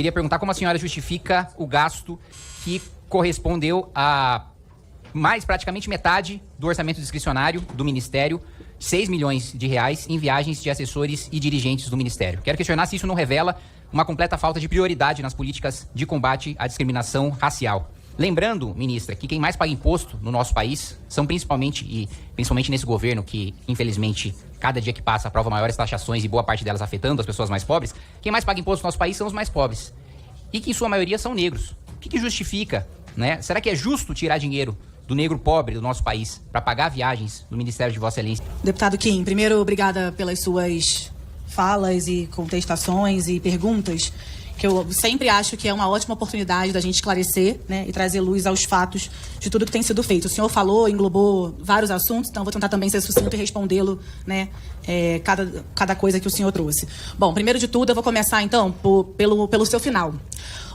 queria perguntar como a senhora justifica o gasto que correspondeu a praticamente metade do orçamento discricionário do Ministério, 6 milhões de reais, em viagens de assessores e dirigentes do Ministério. Quero questionar se isso não revela uma completa falta de prioridade nas políticas de combate à discriminação racial. Lembrando, ministra, que quem mais paga imposto no nosso país são principalmente nesse governo que, infelizmente, cada dia que passa aprova maiores taxações e boa parte delas afetando as pessoas mais pobres, quem mais paga imposto no nosso país são os mais pobres. E que, em sua maioria, são negros. O que justifica, né? Será que é justo tirar dinheiro do negro pobre do nosso país para pagar viagens do Ministério de Vossa Excelência? Deputado Kim, primeiro, obrigada pelas suas falas e contestações e perguntas, que eu sempre acho que é uma ótima oportunidade da gente esclarecer, né, e trazer luz aos fatos de tudo que tem sido feito. O senhor falou, englobou vários assuntos, então vou tentar também ser sucinto e respondê-lo, né, cada coisa que o senhor trouxe. Bom, primeiro de tudo, eu vou começar, então, pelo seu final.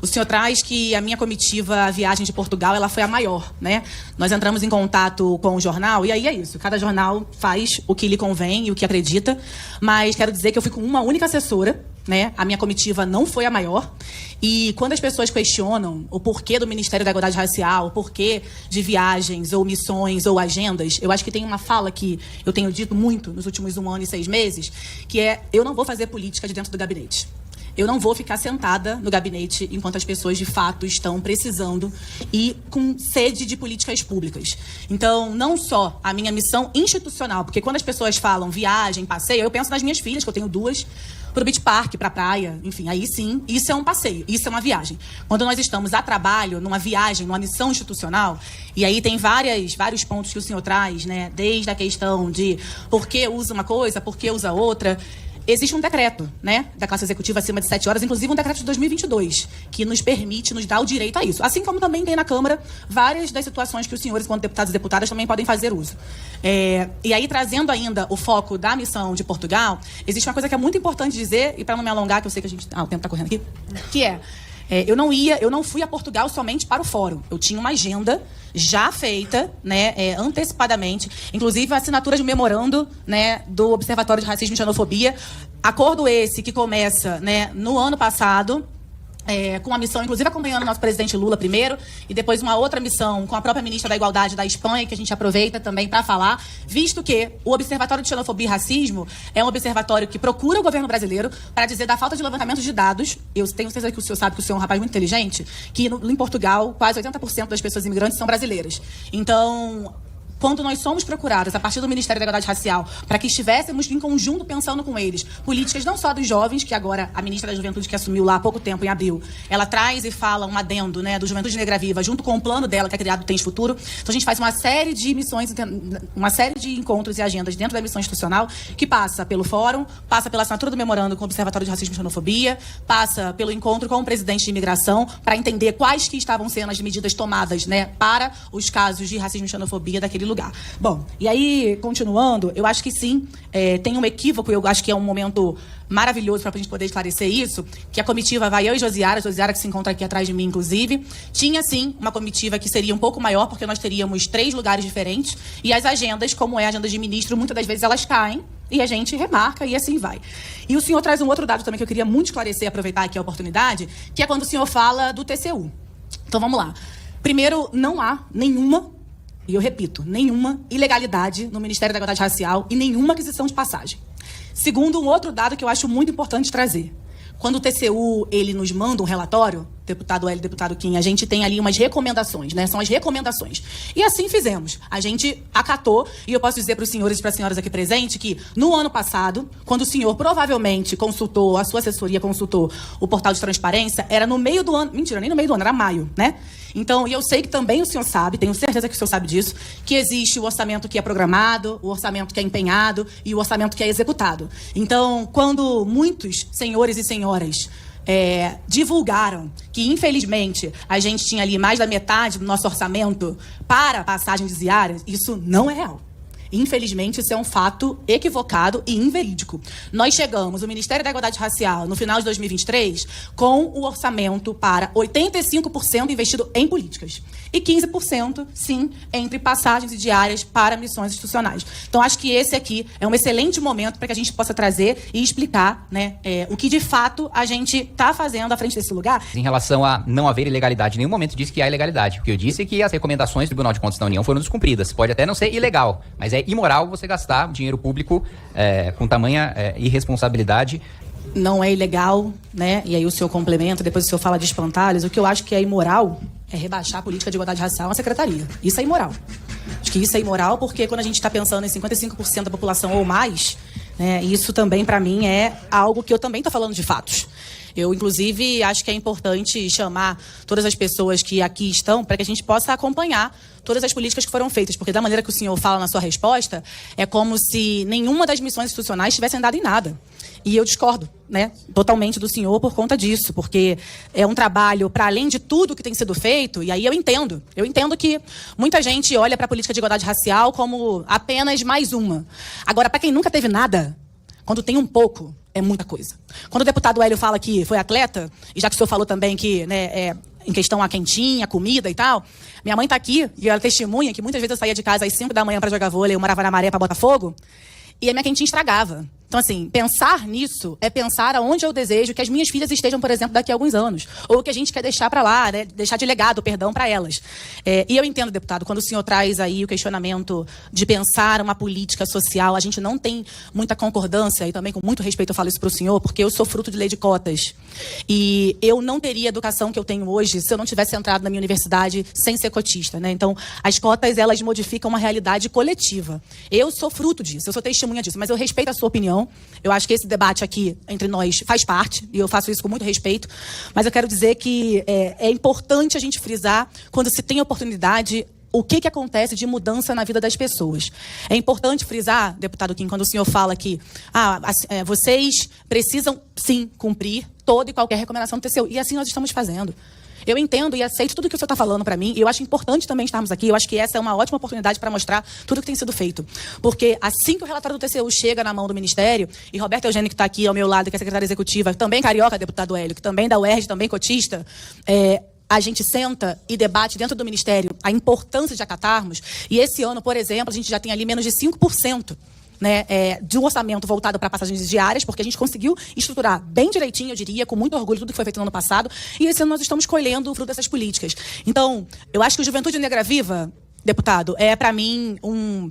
O senhor traz que a minha comitiva, a viagem de Portugal, ela foi a maior, né? Nós entramos em contato com o jornal, e aí é isso. Cada jornal faz o que lhe convém e o que acredita, mas quero dizer que eu fui com uma única assessora, né? A minha comitiva não foi a maior. E quando as pessoas questionam o porquê do Ministério da Igualdade Racial, o porquê de viagens, ou missões, ou agendas, eu acho que tem uma fala que eu tenho dito muito nos últimos 1 ano e 6 meses, que é: eu não vou fazer política de dentro do gabinete. Eu não vou ficar sentada no gabinete enquanto as pessoas, de fato, estão precisando e com sede de políticas públicas. Então, não só a minha missão institucional, porque quando as pessoas falam viagem, passeio, eu penso nas minhas filhas, que eu tenho 2, para o beach park, para a praia, enfim, aí sim, isso é um passeio, isso é uma viagem. Quando nós estamos a trabalho, numa viagem, numa missão institucional, e aí tem vários pontos que o senhor traz, né, desde a questão de por que usa uma coisa, por que usa outra. Existe um decreto, né, da classe executiva acima de 7 horas, inclusive um decreto de 2022, que nos permite, nos dá o direito a isso. Assim como também tem na Câmara várias das situações que os senhores, enquanto deputados e deputadas, também podem fazer uso. E aí, trazendo ainda o foco da missão de Portugal, existe uma coisa que é muito importante dizer, e para não me alongar, que eu sei que a gente... o tempo está correndo aqui, que eu não fui a Portugal somente para o fórum. Eu tinha uma agenda já feita, né, antecipadamente, inclusive a assinatura de memorando, né, do Observatório de Racismo e Xenofobia. Acordo esse que começa, né, no ano passado, com a missão, inclusive acompanhando o nosso presidente Lula primeiro, e depois uma outra missão com a própria ministra da Igualdade da Espanha, que a gente aproveita também para falar, visto que o Observatório de Xenofobia e Racismo é um observatório que procura o governo brasileiro para dizer da falta de levantamento de dados. Eu tenho certeza que o senhor sabe que o senhor é um rapaz muito inteligente, que em Portugal quase 80% das pessoas imigrantes são brasileiras. Então, quando nós somos procurados a partir do Ministério da Igualdade Racial para que estivéssemos em conjunto pensando com eles políticas não só dos jovens, que agora a ministra da Juventude, que assumiu lá há pouco tempo, em abril, ela traz e fala um adendo, né, do Juventude Negra Viva, junto com o plano dela, que é criado Tens Futuro. Então a gente faz uma série de missões, uma série de encontros e agendas dentro da missão institucional, que passa pelo fórum, passa pela assinatura do memorando com o Observatório de Racismo e Xenofobia, passa pelo encontro com o presidente de imigração, para entender quais que estavam sendo as medidas tomadas, né, para os casos de racismo e xenofobia daquele lugar. Bom, e aí, continuando, eu acho que sim, tem um equívoco, eu acho que é um momento maravilhoso para a gente poder esclarecer isso, que a comitiva vai, eu e Josiara que se encontra aqui atrás de mim, inclusive, tinha sim uma comitiva que seria um pouco maior, porque nós teríamos 3 lugares diferentes, e as agendas, como é a agenda de ministro, muitas das vezes elas caem, e a gente remarca e assim vai. E o senhor traz um outro dado também que eu queria muito esclarecer, aproveitar aqui a oportunidade, que é quando o senhor fala do TCU. Então vamos lá. Primeiro, não há nenhuma, e eu repito, nenhuma ilegalidade no Ministério da Igualdade Racial e nenhuma aquisição de passagem. Segundo, um outro dado que eu acho muito importante trazer. Quando o TCU ele nos manda um relatório, deputado Hélio, deputado Kim, a gente tem ali umas recomendações, né? São as recomendações. E assim fizemos. A gente acatou, e eu posso dizer para os senhores e para as senhoras aqui presentes que no ano passado, quando o senhor provavelmente consultou, a sua assessoria consultou o portal de transparência, era no meio do ano, mentira, nem no meio do ano, era maio, né? Então, e eu sei que também o senhor sabe, tenho certeza que o senhor sabe disso, que existe o orçamento que é programado, o orçamento que é empenhado e o orçamento que é executado. Então, quando muitos senhores e senhoras divulgaram que, infelizmente, a gente tinha ali mais da metade do nosso orçamento para passagens diárias, isso não é real. Infelizmente, isso é um fato equivocado e inverídico. Nós chegamos, o Ministério da Igualdade Racial, no final de 2023, com o orçamento para 85% investido em políticas. E 15%, sim, entre passagens e diárias para missões institucionais. Então, acho que esse aqui é um excelente momento para que a gente possa trazer e explicar, né, o que, de fato, a gente está fazendo à frente desse lugar. Em relação a não haver ilegalidade, em nenhum momento disse que há ilegalidade. O que eu disse é que as recomendações do Tribunal de Contas da União foram descumpridas. Pode até não ser ilegal, mas é imoral você gastar dinheiro público com tamanha irresponsabilidade. Não é ilegal, né? E aí o senhor complementa, depois o senhor fala de espantalhos. O que eu acho que é imoral é rebaixar a política de igualdade racial na secretaria. Isso é imoral. Acho que isso é imoral porque quando a gente está pensando em 55% da população ou mais, né, isso também, para mim, é algo que eu também estou falando de fatos. Eu, inclusive, acho que é importante chamar todas as pessoas que aqui estão para que a gente possa acompanhar todas as políticas que foram feitas, porque da maneira que o senhor fala na sua resposta, é como se nenhuma das missões institucionais tivesse andado em nada. E eu discordo, né, totalmente do senhor por conta disso, porque é um trabalho para além de tudo que tem sido feito, e aí eu entendo que muita gente olha para a política de igualdade racial como apenas mais uma. Agora, para quem nunca teve nada, quando tem um pouco, é muita coisa. Quando o deputado Hélio fala que foi atleta, e já que o senhor falou também que, né, em questão a quentinha, comida e tal, minha mãe está aqui e ela testemunha que muitas vezes eu saía de casa às 5 da manhã para jogar vôlei, eu morava na Maré para Botafogo, e a minha quentinha estragava. Então, assim, pensar nisso é pensar aonde eu desejo que as minhas filhas estejam, por exemplo, daqui a alguns anos. Ou que a gente quer deixar para lá, né? Deixar de legado, perdão, para elas. E eu entendo, deputado, quando o senhor traz aí o questionamento de pensar uma política social, a gente não tem muita concordância, e também com muito respeito eu falo isso para o senhor, porque eu sou fruto de lei de cotas. E eu não teria a educação que eu tenho hoje se eu não tivesse entrado na minha universidade sem ser cotista, né? Então, as cotas, elas modificam uma realidade coletiva. Eu sou fruto disso, eu sou testemunha disso, mas eu respeito a sua opinião. Eu acho que esse debate aqui entre nós faz parte, e eu faço isso com muito respeito, mas eu quero dizer que é importante a gente frisar, quando se tem oportunidade, o que acontece de mudança na vida das pessoas. É importante frisar, deputado Kim, quando o senhor fala que vocês precisam, sim, cumprir toda e qualquer recomendação do TCU, e assim nós estamos fazendo. Eu entendo e aceito tudo que o senhor está falando para mim, e eu acho importante também estarmos aqui. Eu acho que essa é uma ótima oportunidade para mostrar tudo que tem sido feito. Porque assim que o relatório do TCU chega na mão do Ministério, e Roberto Eugênio, que está aqui ao meu lado, que é secretária executiva, também carioca, deputado Hélio, que também da UERJ, também cotista, a gente senta e debate dentro do Ministério a importância de acatarmos. E esse ano, por exemplo, a gente já tem ali menos de 5%. Né, de um orçamento voltado para passagens diárias, porque a gente conseguiu estruturar bem direitinho, eu diria, com muito orgulho, tudo que foi feito no ano passado, e esse ano nós estamos colhendo o fruto dessas políticas. Então, eu acho que o Juventude Negra Viva, deputado, é para mim um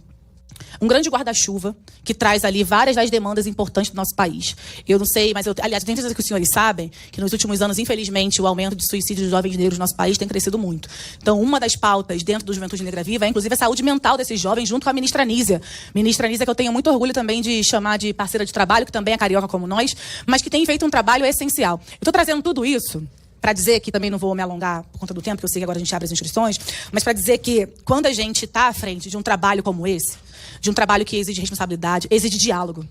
grande guarda-chuva que traz ali várias das demandas importantes do nosso país. Eu não sei, mas aliás, eu tenho certeza que os senhores sabem que nos últimos anos, infelizmente, o aumento de suicídio de jovens negros no nosso país tem crescido muito. Então, uma das pautas dentro do Juventude Negra Viva é, inclusive, a saúde mental desses jovens, junto com a ministra Nízia. Ministra Nízia, que eu tenho muito orgulho também de chamar de parceira de trabalho, que também é carioca como nós, mas que tem feito um trabalho essencial. Eu estou trazendo tudo isso para dizer que, também não vou me alongar por conta do tempo, porque eu sei que agora a gente abre as inscrições, mas para dizer que quando a gente está à frente de um trabalho como esse, de um trabalho que exige responsabilidade, exige diálogo.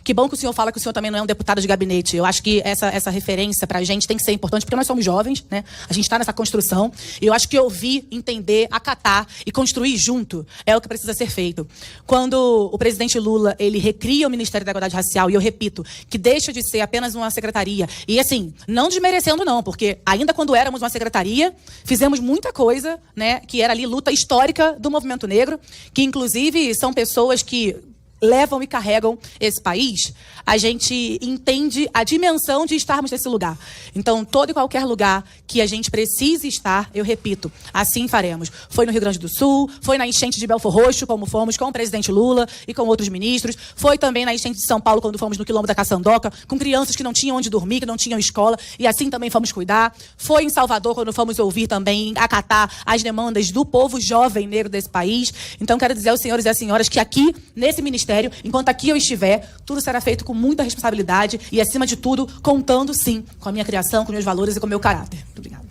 Que bom que o senhor fala que o senhor também não é um deputado de gabinete. Eu acho que essa referência para a gente tem que ser importante, porque nós somos jovens, né? A gente está nessa construção. E eu acho que ouvir, entender, acatar e construir junto é o que precisa ser feito. Quando o presidente Lula, ele recria o Ministério da Igualdade Racial, e eu repito, que deixa de ser apenas uma secretaria. E assim, não desmerecendo não, porque ainda quando éramos uma secretaria, fizemos muita coisa, né? Que era ali luta histórica do movimento negro, que inclusive são pessoas que levam e carregam esse país, a gente entende a dimensão de estarmos nesse lugar. Então, todo e qualquer lugar que a gente precise estar, eu repito, assim faremos. Foi no Rio Grande do Sul, foi na enchente de Belfor Roxo, como fomos com o presidente Lula e com outros ministros, foi também na enchente de São Paulo, quando fomos no Quilombo da Caçandoca, com crianças que não tinham onde dormir, que não tinham escola, e assim também fomos cuidar. Foi em Salvador, quando fomos ouvir também, acatar as demandas do povo jovem negro desse país. Então, quero dizer aos senhores e às senhoras que aqui, nesse ministério, enquanto aqui eu estiver, tudo será feito com muita responsabilidade e, acima de tudo, contando, sim, com a minha criação, com meus valores e com o meu caráter. Muito obrigada.